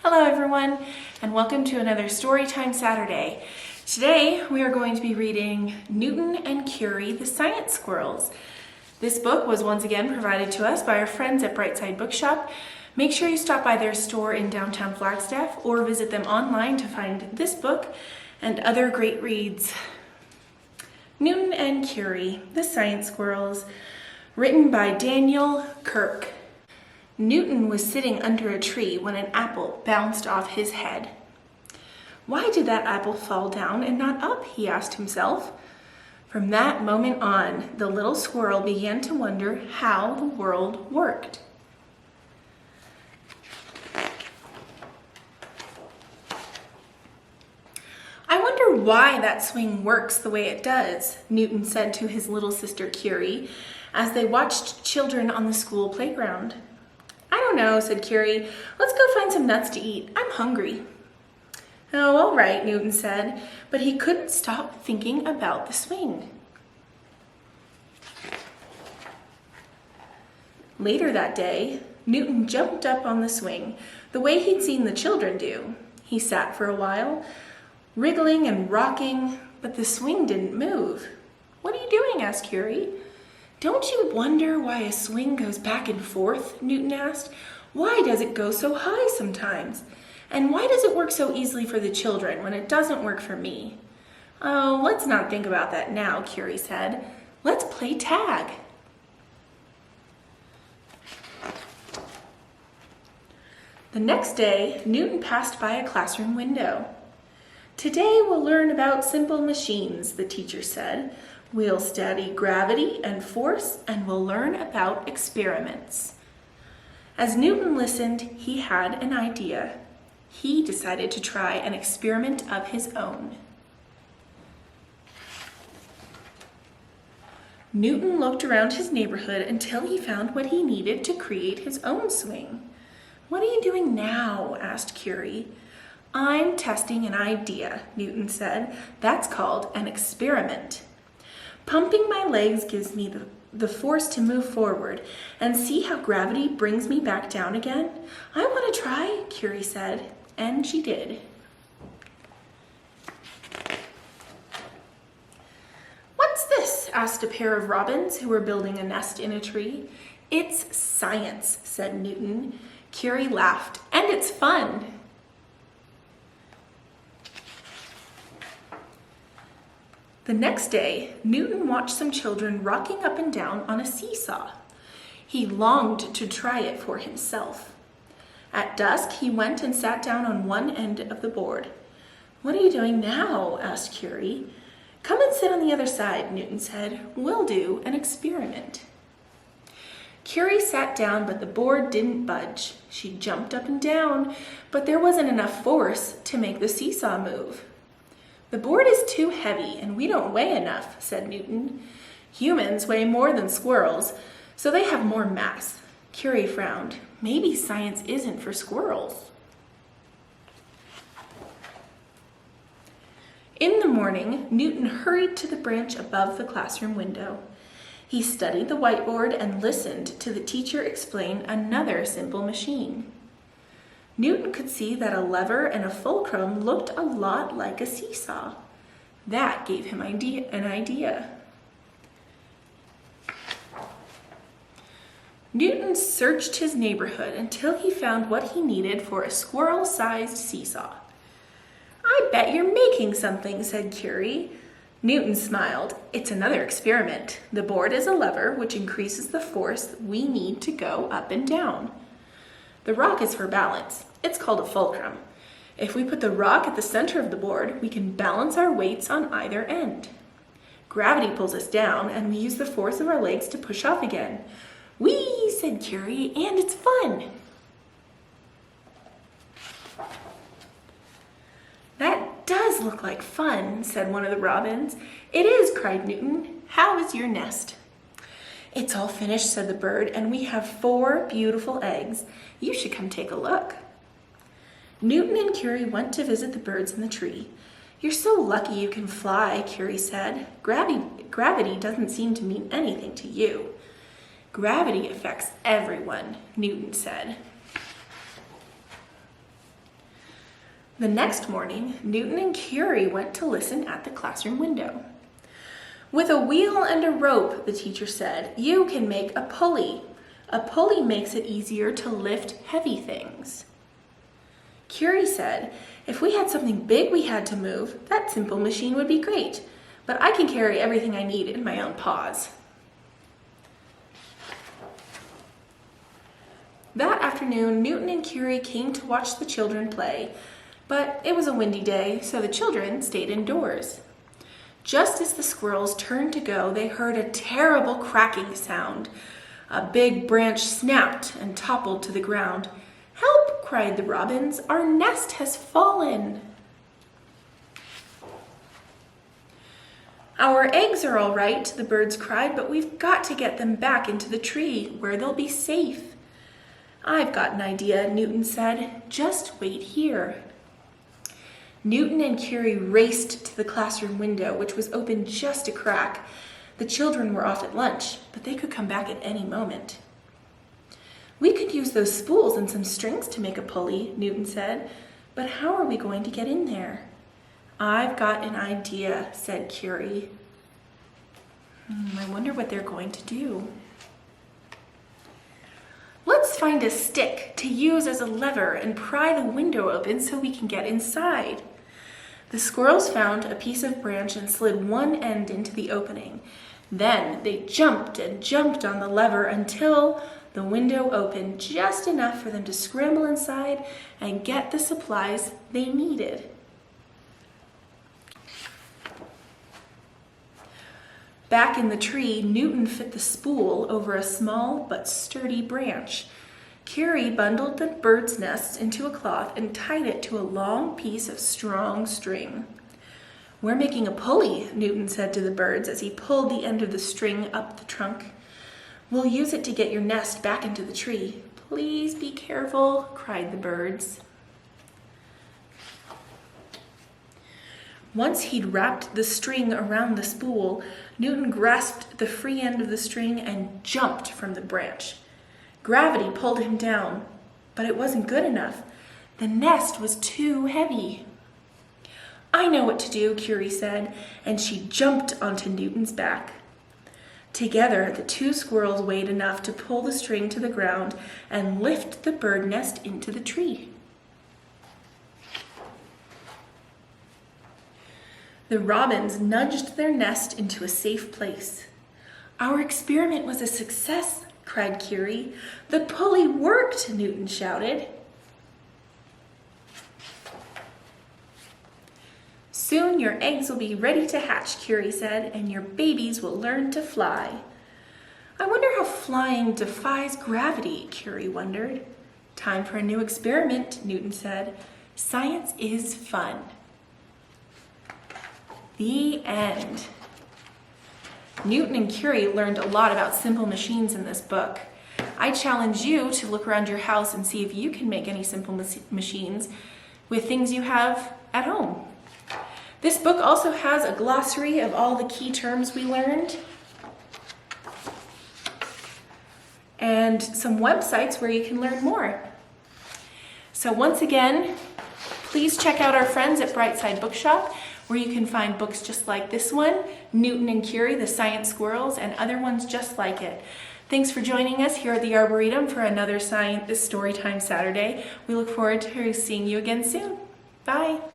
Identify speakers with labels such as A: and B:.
A: Hello everyone, and welcome to another Storytime Saturday. Today we are going to be reading Newton and Curie, the Science Squirrels. This book was once again provided to us by our friends at Brightside Bookshop. Make sure you stop by their store in downtown Flagstaff or visit them online to find this book and other great reads. Newton and Curie, the Science Squirrels, written by Daniel Kirk. Newton was sitting under a tree when an apple bounced off his head. Why did that apple fall down and not up, he asked himself. From that moment on, the little squirrel began to wonder how the world worked. I wonder why that swing works the way it does, Newton said to his little sister Curie as they watched children on the school playground. I don't know, said Curie. Let's go find some nuts to eat. I'm hungry. Oh, all right, Newton said, but he couldn't stop thinking about the swing. Later that day, Newton jumped up on the swing, the way he'd seen the children do. He sat for a while, wriggling and rocking, but the swing didn't move. What are you doing? Asked Curie. Don't you wonder why a swing goes back and forth? Newton asked. Why does it go so high sometimes? And why does it work so easily for the children when it doesn't work for me? Oh, let's not think about that now, Curie said. Let's play tag. The next day, Newton passed by a classroom window. Today we'll learn about simple machines, the teacher said. We'll study gravity and force, and we'll learn about experiments. As Newton listened, he had an idea. He decided to try an experiment of his own. Newton looked around his neighborhood until he found what he needed to create his own swing. What are you doing now? Asked Curie. I'm testing an idea, Newton said. That's called an experiment. Pumping my legs gives me the force to move forward, and see how gravity brings me back down again? I want to try, Curie said, and she did. What's this? Asked a pair of robins who were building a nest in a tree. It's science, said Newton. Curie laughed, and it's fun. The next day, Newton watched some children rocking up and down on a seesaw. He longed to try it for himself. At dusk, he went and sat down on one end of the board. What are you doing now? Asked Curie. Come and sit on the other side, Newton said. We'll do an experiment. Curie sat down, but the board didn't budge. She jumped up and down, but there wasn't enough force to make the seesaw move. The board is too heavy and we don't weigh enough, said Newton. Humans weigh more than squirrels, so they have more mass. Curie frowned. Maybe science isn't for squirrels. In the morning, Newton hurried to the branch above the classroom window. He studied the whiteboard and listened to the teacher explain another simple machine. Newton could see that a lever and a fulcrum looked a lot like a seesaw. That gave him an idea. Newton searched his neighborhood until he found what he needed for a squirrel-sized seesaw. I bet you're making something, said Curie. Newton smiled. It's another experiment. The board is a lever which increases the force we need to go up and down. The rock is for balance. It's called a fulcrum. If we put the rock at the center of the board, we can balance our weights on either end. Gravity pulls us down, and we use the force of our legs to push off again. Whee, said Curie, and it's fun. That does look like fun, said one of the robins. It is, cried Newton. How is your nest? It's all finished, said the bird, and we have 4 beautiful eggs. You should come take a look. Newton and Curie went to visit the birds in the tree. You're so lucky you can fly, Curie said. Gravity doesn't seem to mean anything to you. Gravity affects everyone, Newton said. The next morning, Newton and Curie went to listen at the classroom window. "With a wheel and a rope," the teacher said, "you can make a pulley. A pulley makes it easier to lift heavy things." Curie said, "If we had something big we had to move, that simple machine would be great, but I can carry everything I need in my own paws." That afternoon, Newton and Curie came to watch the children play, but it was a windy day, so the children stayed indoors. Just as the squirrels turned to go, they heard a terrible cracking sound. A big branch snapped and toppled to the ground. "Help!" cried the robins. "Our nest has fallen." "Our eggs are all right," the birds cried, "but we've got to get them back into the tree where they'll be safe." "I've got an idea," Newton said. "Just wait here." Newton and Curie raced to the classroom window, which was open just a crack. The children were off at lunch, but they could come back at any moment. "We could use those spools and some strings to make a pulley," Newton said, "but how are we going to get in there?" "I've got an idea," said Curie. I wonder what they're going to do. "Let's find a stick to use as a lever and pry the window open so we can get inside." The squirrels found a piece of branch and slid one end into the opening. Then they jumped and jumped on the lever until the window opened just enough for them to scramble inside and get the supplies they needed. Back in the tree, Newton fit the spool over a small but sturdy branch. Curie bundled the bird's nest into a cloth and tied it to a long piece of strong string. "We're making a pulley," Newton said to the birds as he pulled the end of the string up the trunk. "We'll use it to get your nest back into the tree." "Please be careful," cried the birds. Once he'd wrapped the string around the spool, Newton grasped the free end of the string and jumped from the branch. Gravity pulled him down, but it wasn't good enough. The nest was too heavy. "I know what to do," Curie said, and she jumped onto Newton's back. Together, the two squirrels weighed enough to pull the string to the ground and lift the bird nest into the tree. The robins nudged their nest into a safe place. "Our experiment was a success," cried Curie. "The pulley worked," Newton shouted. "Soon your eggs will be ready to hatch," Curie said, "and your babies will learn to fly." "I wonder how flying defies gravity," Curie wondered. "Time for a new experiment," Newton said. "Science is fun." The end. Newton and Curie learned a lot about simple machines in this book. I challenge you to look around your house and see if you can make any simple machines with things you have at home. This book also has a glossary of all the key terms we learned and some websites where you can learn more. So once again, please check out our friends at Brightside Bookshop, where you can find books just like this one, Newton and Curie, the Science Squirrels, and other ones just like it. Thanks for joining us here at the Arboretum for another Science Storytime Saturday. We look forward to seeing you again soon. Bye.